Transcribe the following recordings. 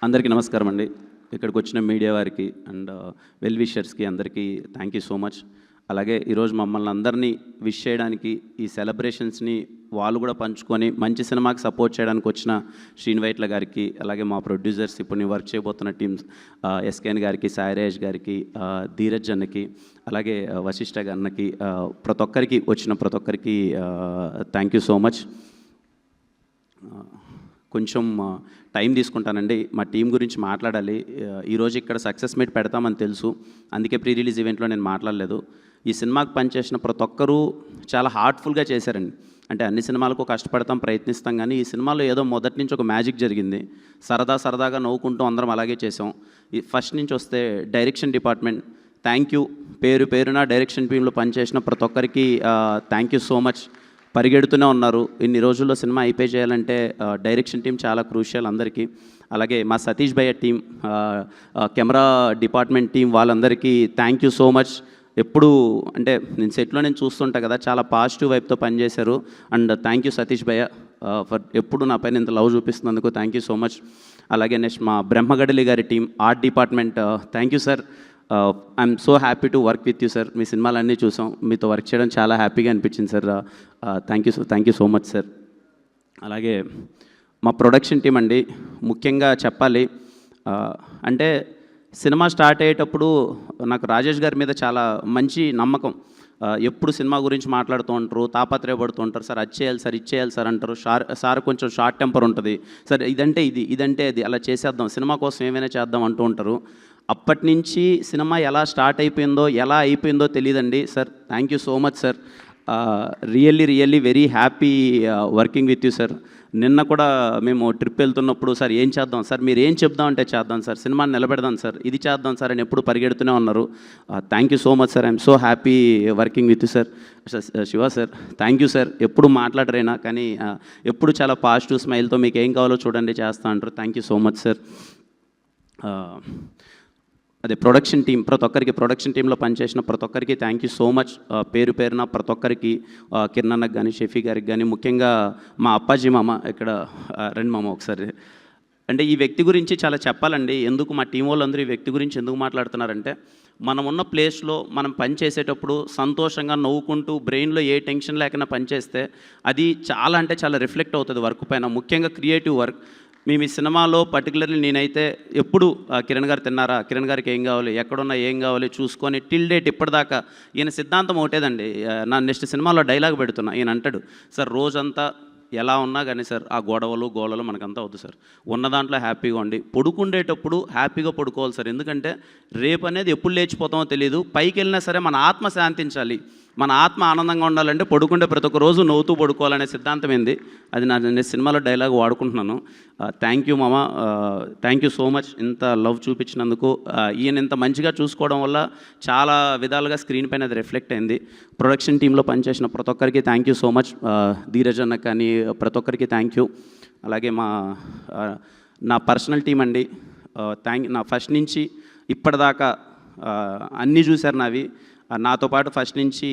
అందరికీ నమస్కారం అండి. ఇక్కడికి వచ్చిన మీడియా వారికి అండ్ వెల్ విషర్స్కి అందరికీ థ్యాంక్ యూ సో మచ్. అలాగే ఈరోజు మమ్మల్ని అందరినీ విష్ చేయడానికి, ఈ సెలబ్రేషన్స్ని వాళ్ళు కూడా పంచుకొని మంచి సినిమాకి సపోర్ట్ చేయడానికి వచ్చిన శ్రీను వైట్ల గారికి, అలాగే మా ప్రొడ్యూసర్స్ ఇప్పుడు నేను వర్క్ చేయబోతున్న టీమ్స్ ఎస్కేఎన్ గారికి, సాయిరేష్ గారికి, ధీరజ్ అన్నకి, అలాగే వశిష్ఠ అన్నకి, ప్రతి ఒక్కరికి వచ్చిన ప్రతి ఒక్కరికి థ్యాంక్ యూ సో మచ్. కొంచెం టైం తీసుకుంటానండి. మా టీం గురించి మాట్లాడాలి. ఈరోజు ఇక్కడ సక్సెస్ మీట్ పెడతామని తెలుసు, అందుకే ప్రీ రిలీజ్ ఈవెంట్లో నేను మాట్లాడలేదు. ఈ సినిమాకి పనిచేసిన ప్రతి ఒక్కరూ చాలా హార్ట్ఫుల్గా చేశారండి. అంటే అన్ని సినిమాలకు కష్టపడతాం, ప్రయత్నిస్తాం, కానీ ఈ సినిమాలో ఏదో మొదటి నుంచి ఒక మ్యాజిక్ జరిగింది. సరదాగా నవ్వుకుంటూ అందరం అలాగే చేసాం. ఈ ఫస్ట్ నుంచి వస్తే డైరెక్షన్ డిపార్ట్మెంట్ థ్యాంక్ యూ. పేరున డైరెక్షన్ టీంలో పనిచేసిన ప్రతి ఒక్కరికి థ్యాంక్ యూ సో మచ్. పరిగెడుతూనే ఉన్నారు. ఇన్ని రోజుల్లో సినిమా అయిపోయి చేయాలంటే డైరెక్షన్ టీం చాలా క్రూషియల్ అందరికీ. అలాగే మా సతీష్ భయ్య టీం, కెమెరా డిపార్ట్మెంట్ టీం, వాళ్ళందరికీ థ్యాంక్ యూ సో మచ్. ఎప్పుడు అంటే నేను సెట్లో నేను చూస్తుంటా కదా, చాలా పాజిటివ్ వైపుతో పనిచేశారు. అండ్ థ్యాంక్ యూ సతీష్ భయ్య ఫర్ ఎప్పుడు నా పైన ఇంత లవ్ చూపిస్తున్నందుకు థ్యాంక్ యూ సో మచ్. అలాగే నెక్స్ట్ మా బ్రహ్మగడలి గారి team, art department, thank you sir. I'm so happy to work with you sir. మీ సినిమాలన్నీ చూసాం, మీతో వర్క్ చేయడం చాలా హ్యాపీగా అనిపించింది సార్. Thank you so much sir. అలాగే మా ప్రొడక్షన్ టీం అండి, ముఖ్యంగా చెప్పాలి అంటే సినిమా స్టార్ట్ అయ్యేటప్పుడు నాకు రాజేష్ గారి మీద చాలా మంచి నమ్మకం. ఎప్పుడు సినిమా గురించి మాట్లాడుతూ ఉంటారు, తాపత్రయపడుతూ ఉంటారు. సార్ అది చేయాలి సార్, ఇది చేయాలి సార్ అంటారు. సార్ కొంచెం షార్ట్ టెంపర్ ఉంటుంది. సార్ ఇదంటే అది అలా చేసేద్దాం, సినిమా కోసం ఏమైనా చేద్దాం అంటూ ఉంటారు. అప్పటి నుంచి సినిమా ఎలా స్టార్ట్ అయిపోయిందో, ఎలా అయిపోయిందో తెలియదండి sir. Thank you so much sir. Really very happy working with you sir. నిన్న కూడా మేము ట్రిప్ వెళ్తున్నప్పుడు సార్ ఏం చేద్దాం సార్, మీరు ఏం చెప్దాం అంటే చేద్దాం సార్, సినిమాని నిలబెడదాం సార్, ఇది చేద్దాం సార్ అని ఎప్పుడు పరిగెడుతూనే ఉన్నారు. Thank you so much sir. I'm so happy working with you sir. Shiva sir thank you sir. ఎప్పుడు మాట్లాడరైనా కానీ ఎప్పుడు చాలా పాజిటివ్ స్మైల్తో మీకు ఏం కావాలో చూడండి చేస్తా అంటారు. Thank you so much sir. అదే ప్రొడక్షన్ టీం, ప్రతి ఒక్కరికి ప్రొడక్షన్ టీంలో పనిచేసిన ప్రతి ఒక్కరికి థ్యాంక్ యూ సో మచ్. పేరున ప్రతి ఒక్కరికి, కిరణ్ అన్నకు కానీ, షఫీ గారికి కానీ, ముఖ్యంగా మా అప్పాజీ మామ, ఇక్కడ రండి మామ ఒకసారి. అంటే ఈ వ్యక్తి గురించి చాలా చెప్పాలండి. ఎందుకు మా టీం వాళ్ళందరూ ఈ వ్యక్తి గురించి ఎందుకు మాట్లాడుతున్నారంటే, మనం ఉన్న ప్లేస్లో మనం పని చేసేటప్పుడు సంతోషంగా నవ్వుకుంటూ బ్రెయిన్లో ఏ టెన్షన్ లేకుండా పనిచేస్తే అది చాలా అంటే చాలా రిఫ్లెక్ట్ అవుతుంది వర్క్ పైన, ముఖ్యంగా క్రియేటివ్ వర్క్. మేము ఈ సినిమాలో పర్టికులర్లీ నేనైతే ఎప్పుడు కిరణ్ గారు తిన్నారా, కిరణ్ గారికి ఏం కావాలి, ఎక్కడున్నా ఏం కావాలి చూసుకొని టిల్ డేట్ ఇప్పటిదాకా ఈయన సిద్ధాంతం ఒకటేదండి. నా నెక్స్ట్ సినిమాలో డైలాగ్ పెడుతున్నా, ఈయన అంటాడు సార్ రోజంతా ఎలా ఉన్నా కానీ సార్ ఆ గోడలు మనకంతా వద్దు సార్, ఉన్న దాంట్లో హ్యాపీగా ఉండి పడుకుండేటప్పుడు హ్యాపీగా పడుకోవాలి సార్. ఎందుకంటే రేపు అనేది ఎప్పుడు లేచిపోతామో తెలియదు. పైకి వెళ్ళినా సరే మన ఆత్మ శాంతించాలి, మన ఆత్మ ఆనందంగా ఉండాలంటే పడుకుంటే ప్రతి ఒక్క రోజు నవ్వుతూ పడుకోవాలనే సిద్ధాంతం ఏంది, అది నేను సినిమాలో డైలాగ్ వాడుకుంటున్నాను. థ్యాంక్ యూ మామ, థ్యాంక్ యూ సో మచ్. ఇంత లవ్ చూపించినందుకు, ఈయన ఇంత మంచిగా చూసుకోవడం వల్ల చాలా విధాలుగా స్క్రీన్ పైన అది రిఫ్లెక్ట్ అయింది. ప్రొడక్షన్ టీంలో పనిచేసిన ప్రతి ఒక్కరికి thank you so much. Dheeraj అన్న కానీ ప్రతి ఒక్కరికి థ్యాంక్ యూ. అలాగే నా పర్సనల్ టీం అండి, నా ఫస్ట్ నుంచి ఇప్పటిదాకా అన్నీ చూశారు నావి. నాతో పాటు ఫస్ట్ నుంచి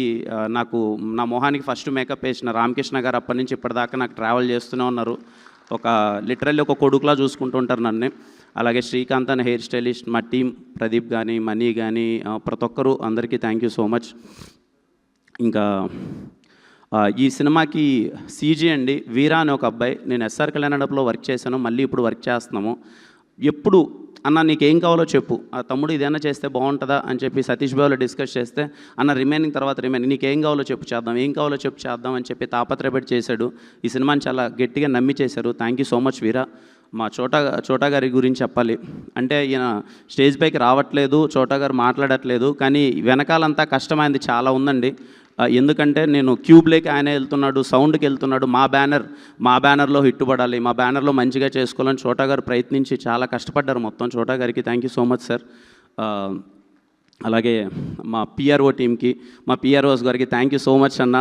నాకు నా మొహానికి ఫస్ట్ మేకప్ వేసిన రామకృష్ణ గారు అప్పటి నుంచి ఇప్పటిదాకా నాకు ట్రావెల్ చేస్తూనే ఉన్నారు. లిటరల్లీ ఒక కొడుకులా చూసుకుంటూ ఉంటారు నన్ను. అలాగే శ్రీకాంత్ అనే హెయిర్ స్టైలిస్ట్, మా టీం ప్రదీప్ కానీ, మనీ కానీ, ప్రతి ఒక్కరు అందరికీ థ్యాంక్ యూ సో మచ్. ఇంకా ఈ సినిమాకి సీజీ అండి, వీరా అనే ఒక అబ్బాయి, నేను ఎస్ఆర్ కళ్యాణంలో వర్క్ చేశాను, మళ్ళీ ఇప్పుడు వర్క్ చేస్తున్నాము. ఎప్పుడు అన్న నీకేం కావాలో చెప్పు, ఆ తమ్ముడు ఇదేనా చేస్తే బాగుంటుందా అని చెప్పి సతీష్ బాబులో డిస్కస్ చేస్తే, అన్న రిమైనింగ్ నీకేం కావాలో చెప్పు చేద్దాం అని చెప్పి తాపత్రయపడి చేశాడు. ఈ సినిమాని చాలా గట్టిగా నమ్మి చేశారు. థ్యాంక్ యూ సో మచ్ వీరా. మా చోటా గారి గురించి చెప్పాలి అంటే, ఈయన స్టేజ్ పైకి రావట్లేదు, చోటా గారు మాట్లాడట్లేదు, కానీ వెనకాలంతా కష్టమైంది చాలా ఉందండి. ఎందుకంటే నేను క్యూబ్లోకి ఆయన వెళ్తున్నాడు, సౌండ్కి వెళ్తున్నాడు. మా బ్యానర్లో హిట్ పడాలి, మా బ్యానర్లో మంచిగా చేసుకోవాలని చోటా గారు ప్రయత్నించి చాలా కష్టపడ్డారు మొత్తం. చోటా గారికి thank you so much sir. అలాగే మా పిఆర్ఓ టీంకి, మా పిఆర్ఓస్ గారికి థ్యాంక్ యూ సో మచ్ అన్న,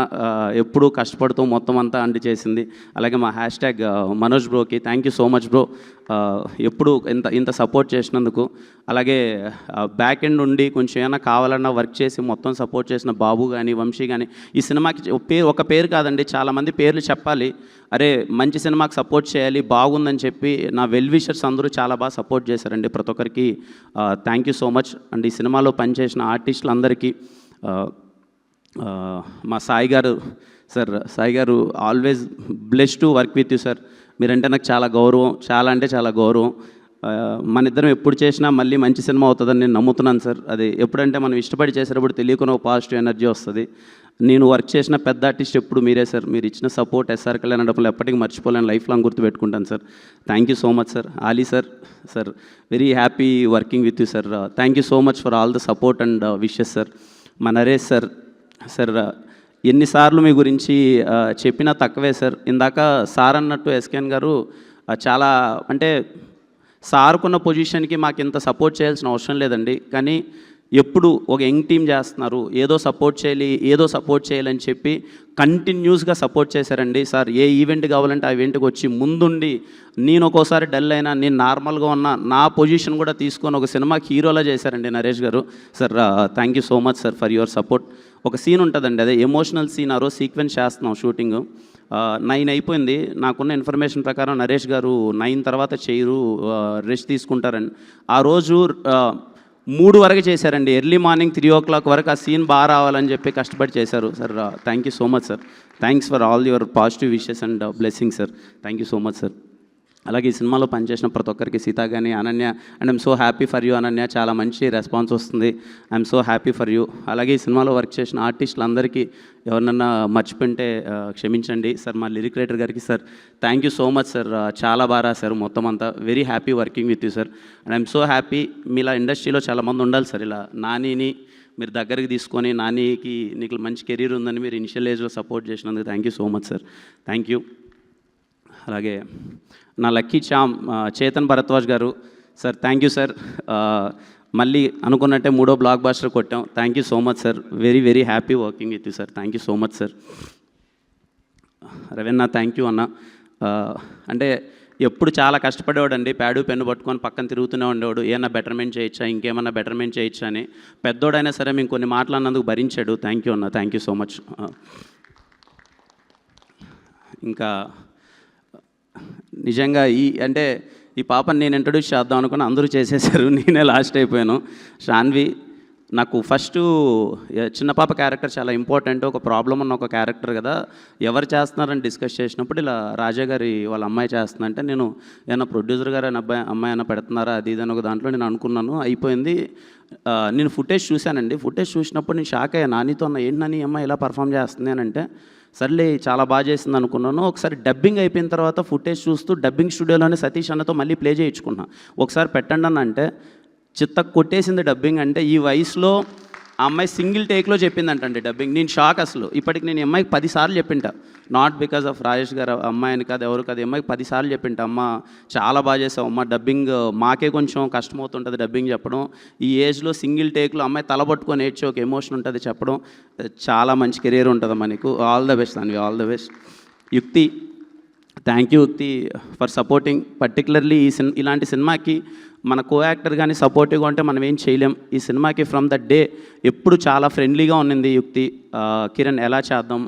ఎప్పుడూ కష్టపడుతూ మొత్తం అంతా చేసింది. అలాగే మా హ్యాష్ట్యాగ్ మనోజ్ బ్రోకి thank you so much bro, ఎప్పుడు ఇంత సపోర్ట్ చేసినందుకు. అలాగే బ్యాక్ ఎండ్ ఉండి కొంచెం ఏమైనా కావాలన్నా వర్క్ చేసి మొత్తం సపోర్ట్ చేసిన బాబు కానీ, వంశీ కానీ. ఈ సినిమాకి ఒక పేరు కాదండి, చాలామంది పేర్లు చెప్పాలి. అరే మంచి సినిమాకి సపోర్ట్ చేయాలి బాగుందని చెప్పి నా వెల్ విషర్స్ అందరూ చాలా బాగా సపోర్ట్ చేశారండి. ప్రతి ఒక్కరికి thank you so much. And ఈ సినిమాలో పనిచేసిన ఆర్టిస్టులందరికీ మా సాయి గారు సార్, సాయి గారు always bless to work with you sir. మీరంటే నాకు చాలా గౌరవం, చాలా అంటే చాలా గౌరవం. మన ఇద్దరం ఎప్పుడు చేసినా మళ్ళీ మంచి సినిమా అవుతుందని నేను నమ్ముతున్నాను సార్. అది ఎప్పుడంటే మనం ఇష్టపడి చేసేటప్పుడు తెలియకుండా ఒక పాజిటివ్ ఎనర్జీ వస్తుంది. నేను వర్క్ చేసిన పెద్ద ఆర్టిస్ట్ ఎప్పుడు మీరే సార్. మీరు ఇచ్చిన సపోర్ట్ ఎస్ఆర్ కళ్యాణ్ డబ్బులు ఎప్పటికీ మర్చిపోలేను, లైఫ్ లాంగ్ గుర్తుపెట్టుకుంటాను sir. Thank you so much sir. Ali sir, sir very happy working with you sir. Thank you so much for all the support and wishes sir. మా Naresh sir, sir ఎన్నిసార్లు మీ గురించి చెప్పినా తక్కువే sir. ఇందాక సార్ అన్నట్టు SKN గారు చాలా అంటే సార్కున్న పొజిషన్కి మాకు ఇంత సపోర్ట్ చేయాల్సిన అవసరం లేదండి. కానీ ఎప్పుడు ఒక యంగ్ టీం చేస్తున్నారు, ఏదో సపోర్ట్ చేయాలని చెప్పి కంటిన్యూస్గా సపోర్ట్ చేశారండి సార్. ఏ ఈవెంట్ కావాలంటే ఆ ఈవెంట్కి వచ్చి ముందుండి, నేను ఒక్కోసారి డల్ అయినా నేను నార్మల్గా ఉన్న నా పొజిషన్ కూడా తీసుకొని ఒక సినిమాకి హీరోలా చేశారండి నరేష్ గారు. Sir thank you so much sir for your support. ఒక సీన్ ఉంటుందండి, అదే ఎమోషనల్ సీన్. ఆ రోజు సీక్వెన్స్ చేస్తున్నాం షూటింగ్, 9 అయిపోయింది. నాకున్న ఇన్ఫర్మేషన్ ప్రకారం నరేష్ గారు 9 తర్వాత చేయరు, రెస్ట్ తీసుకుంటారని. ఆ రోజు 3 వరకు చేశారండి. ఎర్లీ మార్నింగ్ 3 o'clock వరకు ఆ సీన్ బాగా రావాలని చెప్పి కష్టపడి చేశారు sir. Thank you so much sir. Thanks for all your positive wishes and blessing sir. Thank you so much sir. అలాగే ఈ సినిమాలో పనిచేసిన ప్రతి ఒక్కరికి, సీత కానీ, Ananya, and I'm so happy for you Ananya, చాలా మంచి రెస్పాన్స్ వస్తుంది. I'm so happy for you. అలాగే ఈ సినిమాలో వర్క్ చేసిన ఆర్టిస్టులందరికీ ఎవరినన్నా మర్చిపోయింటే క్షమించండి సార్. మా లిరిక్ రైటర్ గారికి sir thank you so much sir. చాలా బాగా రాశారు మొత్తం అంతా. Very happy working with you sir. And I'm so happy. మీలా ఇండస్ట్రీలో చాలామంది ఉండాలి సార్. ఇలా నానిని మీరు దగ్గరికి తీసుకొని, నానికి నీకు మంచి కెరీర్ ఉందని మీరు ఇనిషియల్ ఏజ్లో సపోర్ట్ చేసినందుకు thank you so much sir. Thank you. అలాగే నా లక్కీ చామ్ చేతన్ భరద్వాజ్ గారు సార్, థ్యాంక్ యూ సార్. మళ్ళీ అనుకున్నట్టే 3వ బ్లాక్ బాస్టర్ కొట్టాం. Thank you so much sir. Very very happy working with you sir. Thank you so much sir. Raveena thank you అన్న. అంటే ఎప్పుడు చాలా కష్టపడేవాడు అండి, ప్యాడు పెన్ను పట్టుకొని పక్కన తిరుగుతూనే ఉండేవాడు. ఏమన్నా బెటర్మెంట్ చేయొచ్చా, ఇంకేమన్నా బెటర్మెంట్ చేయొచ్చా అని. పెద్దోడైనా సరే మేము కొన్ని మాటలు అన్నందుకు భరించాడు. థ్యాంక్ యూ అన్న. Thank you so much. ఇంకా నిజంగా ఈ పాపని నేను ఇంట్రడ్యూస్ చేద్దాం అనుకుని అందరూ చేసేసారు, నేనే లాస్ట్ అయిపోయాను. శాన్వి నాకు ఫస్ట్ చిన్న పాప క్యారెక్టర్ చాలా ఇంపార్టెంట్. ఒక ప్రాబ్లం ఉన్న ఒక క్యారెక్టర్ కదా, ఎవరు చేస్తున్నారని డిస్కస్ చేసినప్పుడు ఇలా రాజా గారి వాళ్ళ అమ్మాయి చేస్తుందంటే, నేను ఏమన్నా ప్రొడ్యూసర్ గారు అమ్మాయి అయినా పెడుతున్నారా అది ఇదని ఒక దాంట్లో నేను అనుకున్నాను. అయిపోయింది. నేను ఫుటేజ్ చూశానండి. ఫుటేజ్ చూసినప్పుడు నేను షాక్ అయ్యాను. నానితో ఏంటి నాని అమ్మాయి ఇలా పర్ఫామ్ చేస్తుంది అని అంటే, సర్లే చాలా బాగా చేసింది అనుకున్నాను. ఒకసారి డబ్బింగ్ అయిపోయిన తర్వాత ఫుటేజ్ చూస్తూ డబ్బింగ్ స్టూడియోలోనే సతీష్ అన్నతో మళ్ళీ ప్లే చేయించుకున్నాను. ఒకసారి పెట్టండి అని అంటే చిత్త కొట్టేసింది డబ్బింగ్. అంటే ఈ వయసులో ఆ అమ్మాయి సింగిల్ టేక్లో చెప్పిందంటండి డబ్బింగ్. నేను షాక్ అసలు. ఇప్పటికి నేను అమ్మాయికి 10 సార్లు చెప్పింటా, నాట్ బికాజ్ ఆఫ్ రాజేష్ గారు అమ్మాయిని కాదు, ఎవరు కాదు, అమ్మాయికి 10 సార్లు చెప్పింటా, అమ్మ చాలా బాగా చేసావు అమ్మ, డబ్బింగ్ మాకే కొంచెం కష్టమవుతుంటుంది డబ్బింగ్ చెప్పడం. ఈ ఏజ్లో సింగిల్ టేక్లో అమ్మాయి తలబట్టుకొని ఏడ్చి ఒక ఎమోషన్ ఉంటుంది చెప్పడం. చాలా మంచి కెరీర్ ఉంటుంది మనకు. ఆల్ ద బెస్ట్ అండి, ఆల్ ద బెస్ట్. యుక్తి థ్యాంక్ యూ యుక్తి ఫర్ సపోర్టింగ్. పర్టికులర్లీ ఇలాంటి సినిమాకి మన కో యాక్టర్ కానీ సపోర్టివ్గా ఉంటే మనం ఏం చేయలేం. ఈ సినిమాకి ఫ్రమ్ ద డే ఎప్పుడు చాలా ఫ్రెండ్లీగా ఉన్నింది యుక్తి. కిరణ్ ఎలా చేద్దాం,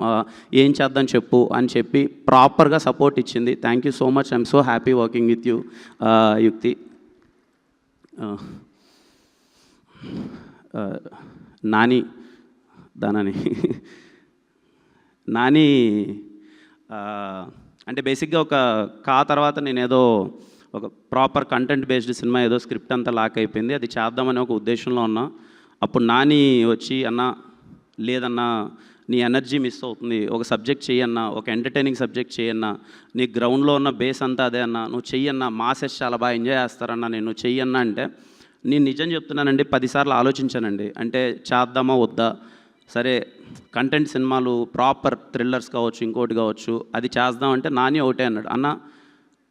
ఏం చేద్దాం చెప్పు అని చెప్పి ప్రాపర్గా సపోర్ట్ ఇచ్చింది. Thank you so much. I'm so happy working with you యుక్తి. నాని నాని అంటే బేసిక్గా ఒక తర్వాత నేనేదో ఒక ప్రాపర్ కంటెంట్ బేస్డ్ సినిమా ఏదో స్క్రిప్ట్ అంతా లాక్ అయిపోయింది, అది చేద్దామని ఒక ఉద్దేశంలో ఉన్నా. అప్పుడు నాని వచ్చి అన్నా లేదన్నా నీ ఎనర్జీ మిస్ అవుతుంది, ఒక సబ్జెక్ట్ చెయ్యన్నా, ఒక ఎంటర్టైనింగ్ సబ్జెక్ట్ చేయన్నా, నీ గ్రౌండ్లో ఉన్న బేస్ అంతా అదే అన్నా, నువ్వు చెయ్యన్నా, మాసెస్ చాలా బాగా ఎంజాయ్ చేస్తారన్నా, నేను చెయ్యన్నా అంటే నేను నిజం చెప్తున్నానండి 10 సార్లు ఆలోచించానండి. అంటే చేద్దామా వద్దా, సరే కంటెంట్ సినిమాలు ప్రాపర్ థ్రిల్లర్స్ కావచ్చు ఇంకోటి కావచ్చు అది చేద్దామంటే నాని ఒకటే అన్నాడు, అన్న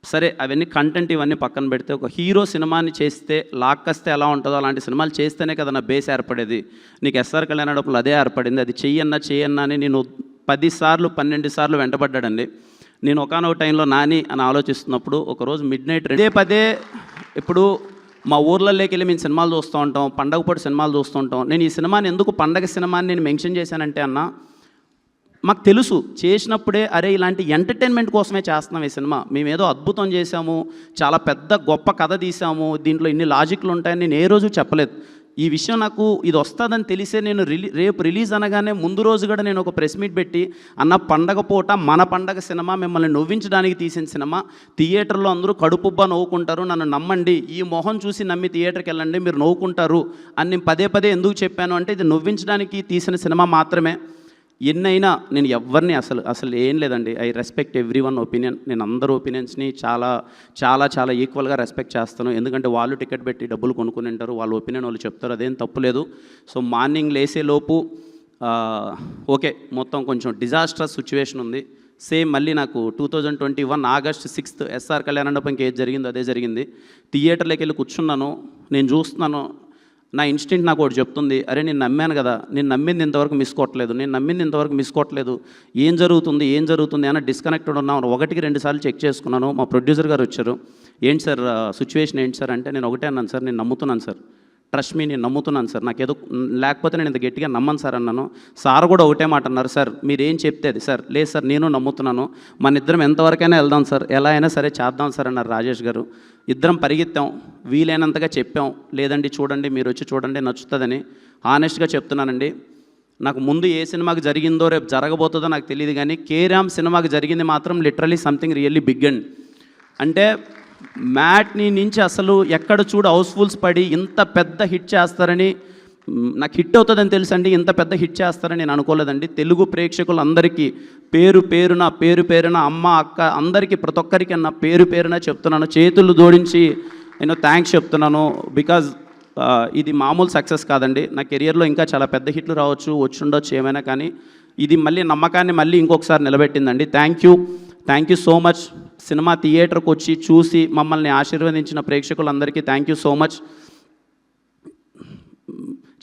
సరే అవన్నీ కంటెంట్ ఇవన్నీ పక్కన పెడితే ఒక హీరో సినిమాని చేస్తే లాక్కస్తే ఎలా ఉంటుందో అలాంటి సినిమాలు చేస్తేనే కదా నా బేస్ ఏర్పడేది. నీకు ఎస్ఆర్ కళ్యాణ్ డబ్బులు అదే ఏర్పడింది, అది చెయ్యన్నా అని నేను 10 సార్లు 12 సార్లు వెంటబడ్డాడండి. నేను ఒకనొక టైంలో నాని అని ఆలోచిస్తున్నప్పుడు ఒకరోజు మిడ్నైట్ పదే ఇప్పుడు మా ఊర్లలోకి వెళ్ళి మేము సినిమాలు చూస్తూ ఉంటాం, పండగ పూట సినిమాలు చూస్తూ ఉంటాం. నేను ఈ సినిమాని ఎందుకు పండగ సినిమాని నేను మెన్షన్ చేశానంటే అన్న, మాకు తెలుసు చేసినప్పుడే అరే ఇలాంటి ఎంటర్టైన్మెంట్ కోసమే చేస్తున్నాం ఈ సినిమా, మేమేదో అద్భుతం చేశాము, చాలా పెద్ద గొప్ప కథ తీసాము, దీంట్లో ఇన్ని లాజిక్లు ఉంటాయని నేను ఏ రోజు చెప్పలేదు. ఈ విషయం నాకు ఇది వస్తుందని తెలిసే నేను రేపు రిలీజ్ అనగానే ముందు రోజు కూడా నేను ఒక ప్రెస్ మీట్ పెట్టి అన్న పండగ పూట మన పండగ సినిమా, మిమ్మల్ని నవ్వించడానికి తీసిన సినిమా, థియేటర్లో అందరూ కడుపుబ్బా నవ్వుకుంటారు, నన్ను నమ్మండి, ఈ మొహం చూసి నమ్మి థియేటర్కి వెళ్ళండి మీరు నవ్వుకుంటారు అని నేను పదే పదే ఎందుకు చెప్పాను అంటే ఇది నవ్వించడానికి తీసిన సినిమా మాత్రమే. ఎన్నైనా నేను ఎవరిని అసలు ఏం లేదండి, I respect every one opinion. నేను అందరు ఒపీనియన్స్ని చాలా చాలా చాలా ఈక్వల్గా రెస్పెక్ట్ చేస్తాను, ఎందుకంటే వాళ్ళు టికెట్ పెట్టి డబ్బులు కొనుక్కుని ఉంటారు, వాళ్ళ ఒపీనియన్ వాళ్ళు చెప్తారు, అదేం తప్పులేదు. సో మార్నింగ్ లేసేలోపు ఓకే మొత్తం కొంచెం డిజాస్ట్రస్ సిచ్యువేషన్ ఉంది. సేమ్ మళ్ళీ నాకు 2021 ఆగస్ట్ 6 ఎస్ఆర్ కళ్యాణ మండపంకి ఏది జరిగిందో అదే జరిగింది. థియేటర్లోకి వెళ్ళి కూర్చున్నాను, నేను చూస్తున్నాను, నా ఇన్స్టింక్ట్ నాకు ఒకటి చెప్తుంది, అరే నేను నమ్మాను కదా, నేను నమ్మింది ఇంతవరకు మిస్ కోవట్లేదు, ఏం జరుగుతుంది అని డిస్కనెక్టెడ్ ఉన్నాను. 1-2 సార్లు చెక్ చేసుకున్నాను. మా ప్రొడ్యూసర్ గారు వచ్చారు, ఏంటి సార్ సిచ్యువేషన్ ఏంటి సార్ అంటే నేను ఒకటే అన్నాను, సార్ నేను నమ్ముతున్నాను సార్, ట్రస్ట్ మీ నేను నమ్ముతున్నాను సార్, నాకు ఏదో లేకపోతే నేను ఇంత గట్టిగా నమ్మను సార్ అన్నాను. సార్ కూడా ఒకటే మాట అన్నారు, సార్ మీరు ఏం చెప్తే అది సార్, లేదు సార్ నేను నమ్ముతున్నాను, మన ఇద్దరం ఎంతవరకైనా వెళ్దాం సార్, ఎలా అయినా సరే చేద్దాం సార్ అన్నారు రాజేష్ గారు. ఇద్దరం పరిగెత్తాం, వీలైనంతగా చెప్పాం, లేదండి చూడండి మీరు వచ్చి చూడండి నచ్చుతుందని. హానెస్ట్గా చెప్తున్నానండి, నాకు ముందు ఏ సినిమాకి జరిగిందో రేపు జరగబోతుందో నాకు తెలియదు, కానీ కేరామ్ సినిమాకి జరిగింది మాత్రం literally something really big and అంటే మ్యాట్ని నుంచి అసలు ఎక్కడ చూడు హౌస్ఫుల్స్ పడి ఇంత పెద్ద హిట్ చేస్తారని, నాకు హిట్ అవుతుందని తెలుసండి, ఇంత పెద్ద హిట్ చేస్తారని నేను అనుకోలేదండి. తెలుగు ప్రేక్షకులందరికీ పేరు పేరున అమ్మ అక్క అందరికీ ప్రతి ఒక్కరికి నా పేరున చెప్తున్నాను, చేతులు జోడించి నేను థ్యాంక్స్ చెప్తున్నాను. బికాజ్ ఇది మామూలు సక్సెస్ కాదండి, నా కెరియర్లో ఇంకా చాలా పెద్ద హిట్లు రావచ్చు, వచ్చి ఉండొచ్చు ఏమైనా, కానీ ఇది మళ్ళీ నమ్మకాన్ని మళ్ళీ ఇంకొకసారి నిలబెట్టిందండి. Thank you so much. Cinema థియేటర్కి వచ్చి చూసి మమ్మల్ని ఆశీర్వదించిన ప్రేక్షకులందరికీ థ్యాంక్ యూ సో మచ్.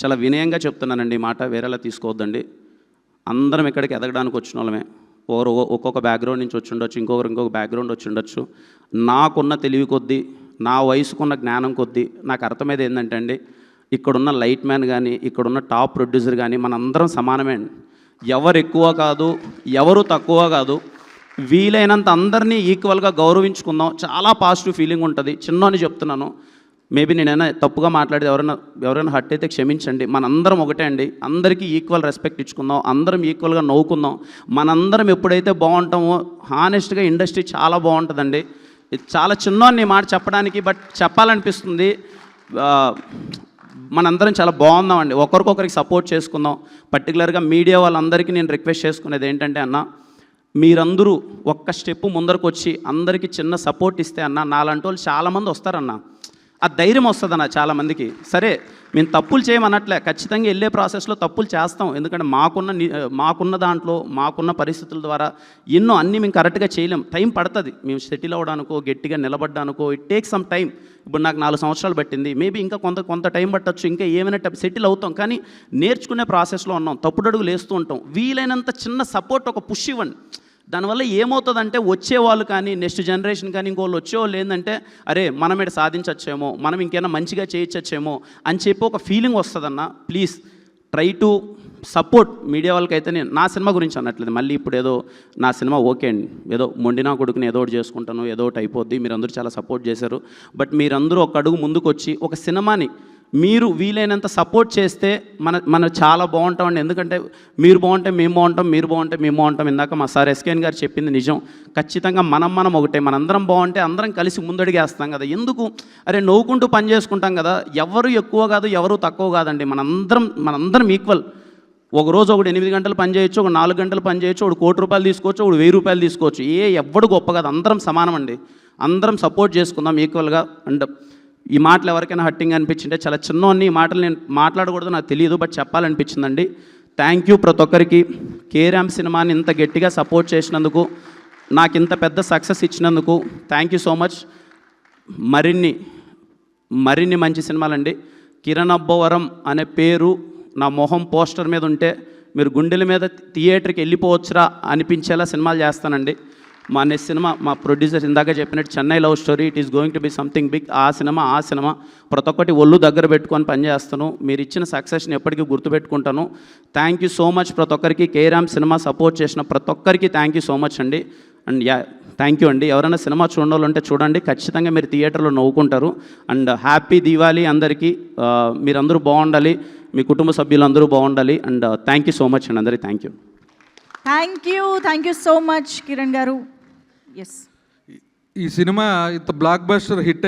చాలా వినయంగా చెప్తున్నానండి, మాట వేరేలా తీసుకోవద్దండి. అందరం ఇక్కడికి ఎదగడానికి వచ్చిన వాళ్ళమే, ఒక్కొక్క బ్యాక్గ్రౌండ్ నుంచి వచ్చి ఉండొచ్చు, ఇంకొక బ్యాక్గ్రౌండ్ వచ్చి ఉండొచ్చు. నాకున్న తెలివి కొద్దీ, నా వయసుకున్న జ్ఞానం కొద్దీ నాకు అర్థమైంది ఏంటంటే అండి, ఇక్కడున్న లైట్ మ్యాన్ కానీ ఇక్కడున్న టాప్ ప్రొడ్యూసర్ కానీ మనందరం సమానమే అండి. ఎవరు ఎక్కువ కాదు, ఎవరు తక్కువ కాదు, వీలైనంత అందరినీ ఈక్వల్గా గౌరవించుకుందాం. చాలా పాజిటివ్ ఫీలింగ్ ఉంటుంది. చిన్నని చెప్తున్నాను, మేబీ నేనైనా తప్పుగా మాట్లాడితే ఎవరైనా హర్ట్ అయితే క్షమించండి. మనందరం ఒకటే అండి, అందరికీ ఈక్వల్ రెస్పెక్ట్ ఇచ్చుకుందాం, అందరం ఈక్వల్గా నవ్వుకుందాం. మనందరం ఎప్పుడైతే బాగుంటామో హానెస్ట్గా ఇండస్ట్రీ చాలా బాగుంటుందండి. చాలా చిన్నోని మాట చెప్పడానికి, బట్ చెప్పాలనిపిస్తుంది. మనందరం చాలా బాగుందామండి, ఒకరికొకరికి సపోర్ట్ చేసుకుందాం. పర్టికులర్గా మీడియా వాళ్ళందరికీ నేను రిక్వెస్ట్ చేసుకునేది ఏంటంటే అన్న, మీరందరూ ఒక్క స్టెప్పు ముందరకు వచ్చి అందరికీ చిన్న సపోర్ట్ ఇస్తే అన్న, నాలాంటి వాళ్ళు చాలామంది వస్తారన్న, ఆ ధైర్యం వస్తుందన్న చాలామందికి. సరే మేము తప్పులు చేయమన్నట్లే, ఖచ్చితంగా వెళ్ళే ప్రాసెస్లో తప్పులు చేస్తాం, ఎందుకంటే మాకున్న దాంట్లో మాకున్న పరిస్థితుల ద్వారా ఎన్నో అన్నీ మేము కరెక్ట్గా చేయలేం, టైం పడుతుంది. మేము సెటిల్ అవ్వడానికో గట్టిగా నిలబడ్డానికో ఇట్ టేక్ సమ్ టైం. ఇప్పుడు నాకు 4 సంవత్సరాలు పట్టింది, మేబీ ఇంకా కొంత టైం పట్టచ్చు, ఇంకా ఏమైనా సెటిల్ అవుతాం, కానీ నేర్చుకునే ప్రాసెస్లో ఉన్నాం, తప్పుడడుగులు వేస్తూ ఉంటాం. వీలైనంత చిన్న సపోర్ట్, ఒక పుష్ ఇవ్వండి. దానివల్ల ఏమవుతుందంటే వచ్చేవాళ్ళు కానీ నెక్స్ట్ జనరేషన్ కానీ ఇంకోళ్ళు వచ్చేవాళ్ళు ఏంటంటే, అరే మనం ఇక్కడ సాధించచ్చేమో, మనం ఇంకేమైనా మంచిగా చేయొచ్చేమో అని చెప్పి ఒక ఫీలింగ్ వస్తుందన్న. Please try to support media వాళ్ళకైతే. నేను నా సినిమా గురించి అనట్లేదు, మళ్ళీ ఇప్పుడు ఏదో నా సినిమా ఓకే అండి, ఏదో మొండినా కొడుకుని ఏదో ఒకటి చేసుకుంటాను, ఏదో ఒకటి అయిపోద్ది, మీరందరూ చాలా సపోర్ట్ చేశారు. బట్ మీరందరూ ఒక అడుగు ముందుకు వచ్చి ఒక సినిమాని మీరు వీలైనంత సపోర్ట్ చేస్తే మన చాలా బాగుంటామండి. ఎందుకంటే మీరు బాగుంటే మేము బాగుంటాం, మీరు బాగుంటే మేము బాగుంటాం. ఇందాక మా సార్ ఎస్కేఎన్ గారు చెప్పింది నిజం. ఖచ్చితంగా మనం ఒకటే, మనందరం బాగుంటే అందరం కలిసి ముందడిగేస్తాం కదా. ఎందుకు అరే నవ్వుకుంటూ పని చేసుకుంటాం కదా. ఎవరు ఎక్కువ కాదు, ఎవరు తక్కువ కాదండి, మనందరం ఈక్వల్. ఒకరోజు ఒకడు 8 గంటలు పని చేయొచ్చు, ఒక 4 గంటలు పని చేయొచ్చు, ఒకడు ₹1,00,000 తీసుకోవచ్చు, ఒకడు ₹1000 తీసుకోవచ్చు. ఎవ్వడు గొప్ప కాదు, అందరం సమానం అండి. అందరం సపోర్ట్ చేసుకుందాం ఈక్వల్గా. అండ్ ఈ మాటలు ఎవరికైనా హట్టింగ్ అనిపించింటే, చాలా చిన్నవన్నీ ఈ మాటలు నేను మాట్లాడకూడదు నాకు తెలియదు, బట్ చెప్పాలనిపించిందండి. థ్యాంక్ యూ ప్రతి ఒక్కరికి. కేరామ్ సినిమాని ఇంత గట్టిగా సపోర్ట్ చేసినందుకు, నాకు ఇంత పెద్ద సక్సెస్ ఇచ్చినందుకు థ్యాంక్ యూ సో మచ్. మరిన్ని మంచి సినిమాలండి. కిరణ్ అబ్బవరం అనే పేరు నా మొహం పోస్టర్ మీద ఉంటే మీరు గుండెల మీద థియేటర్కి వెళ్ళిపోవచ్చురా అనిపించేలా సినిమాలు చేస్తానండి. మా నెక్స్ట్ సినిమా మా ప్రొడ్యూసర్ ఇందాక చెప్పినట్టు Chennai love story, it is going to be something big. ఆ సినిమా ప్రతి ఒక్కటి ఒళ్ళు దగ్గర పెట్టుకొని పనిచేస్తాను. మీరు ఇచ్చిన సక్సెస్ని ఎప్పటికీ గుర్తుపెట్టుకుంటాను. థ్యాంక్ యూ సో మచ్ ప్రతి ఒక్కరికి. కేరామ్ సినిమా సపోర్ట్ చేసిన ప్రతి ఒక్కరికి థ్యాంక్ యూ సో మచ్ అండి. అండ్ థ్యాంక్ యూ అండి. ఎవరైనా సినిమా చూడాలంటే చూడండి, ఖచ్చితంగా మీరు థియేటర్లో నవ్వుకుంటారు. అండ్ హ్యాపీ దీవాలి అందరికీ. మీరందరూ బాగుండాలి, మీ కుటుంబ సభ్యులందరూ బాగుండాలి. And thank you so much అండి అందరికీ. Thank you so much Kiran గారు. ఎస్, ఈ సినిమా ఇంత బ్లాక్ బస్టర్ హిట్